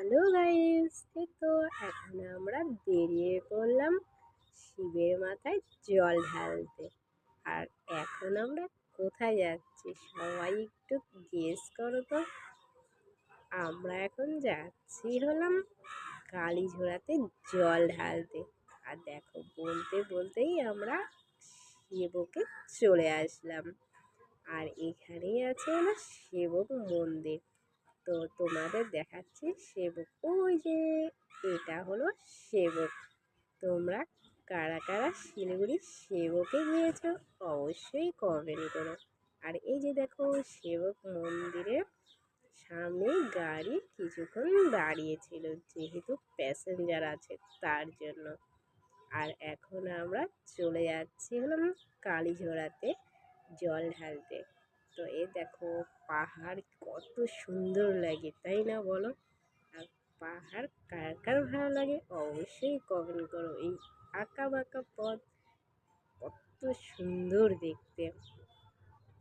Hello guys, এই তো এখন আমরা বেরিয়ে পড়লাম শিবের মাথায় জল ঢালতে। আর এখন আমরা কোথায় যাচ্ছি সবাই একটু গেস করো তো। আমরা এখন যাচ্ছি হলাম কালীঝোড়াতে জল ঢালতে। আর দেখো, বলতে বলতেই আমরা শিবকে চলে আসলাম। আর এখানেই আছে হলো শিবক মন্দির। তো তোমাদের দেখাচ্ছি সেবক, ওই যে এটা হলো সেবক। তোমরা কারা কারা শিলিগুড়ি সেবকে গিয়েছো অবশ্যই কমেন্ট করো। আর এই যে দেখো, সেবক মন্দিরের সামনে গাড়ি কিছুক্ষণ দাঁড়িয়েছিল, যেহেতু প্যাসেঞ্জার আছে তার জন্য। আর এখন আমরা চলে যাচ্ছি হলাম কালীঝোড়াতে জল ঢালতে। তো এই দেখো, পাহাড় কত সুন্দর লাগে, তাই না বলো? আর পাহাড় কার কার ভালো লাগে অবশ্যই কমেন্ট করো। এই আঁকা বাঁকা পথ কত সুন্দর দেখতে।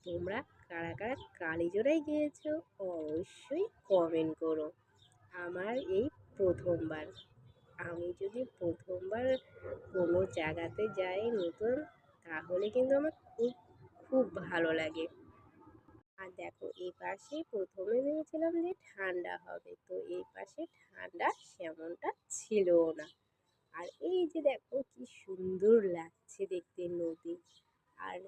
তোমরা কারা কারা কালীজোড়ায় গিয়েছো অবশ্যই কমেন্ট করো। আমার এই প্রথমবার। আমি যদি প্রথমবার কোনো জায়গাতে যাই নতুন, তাহলে কিন্তু আমার খুব খুব ভালো লাগে। আর দেখো, এই পাশে প্রথমে ভেবেছিলাম যে ঠান্ডা হবে, তো এই পাশে ঠান্ডা সেমনটা ছিলও না। আর এই যে দেখো, কি সুন্দর লাগছে দেখতে নদী। আর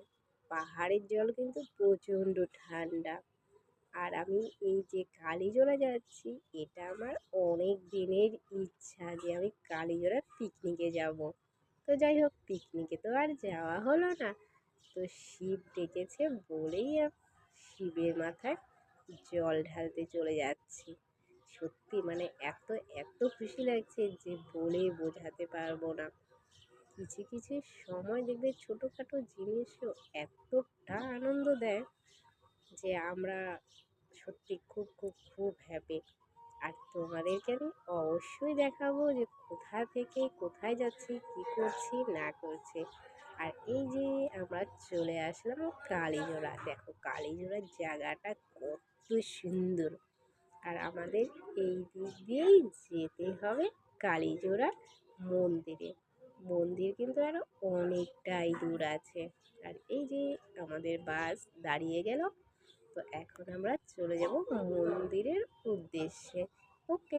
পাহাড়ের জল কিন্তু প্রচণ্ড ঠান্ডা। আর আমি এই যে কালীজোড়া যাচ্ছি, এটা আমার অনেক দিনের ইচ্ছা যে আমি কালীজোড়া পিকনিকে যাব। তো যাই হোক, পিকনিকে তো আর যাওয়া হলো না। তো শিব ডেকেছে বলেই শিবের মাথায় জল ঢালতে চলে যাচ্ছি। সত্যি মানে এত এত খুশি লাগছে যে বলে বোঝাতে পারবো না। কিছু কিছু সময় দেখবে ছোটোখাটো জিনিসও এতটা আনন্দ দেয় যে আমরা সত্যি খুব খুব খুব হ্যাপি। আর তোমাদেরকে আমি অবশ্যই দেখাবো যে কোথা থেকে কোথায় যাচ্ছি, কী করছি না করছি। আর এই যে আমরা চলে আসলাম কালীজোড়া। দেখো, কালীজোড়ার জায়গাটা কত সুন্দর। আর আমাদের এই দিক দিয়েই যেতে হবে কালীজোড়া মন্দিরে। মন্দির কিন্তু আরও অনেকটাই দূর আছে। আর এই যে আমাদের বাস দাঁড়িয়ে গেল। তো এখন আমরা চলে যাব মন্দিরের উদ্দেশ্যে। ওকে।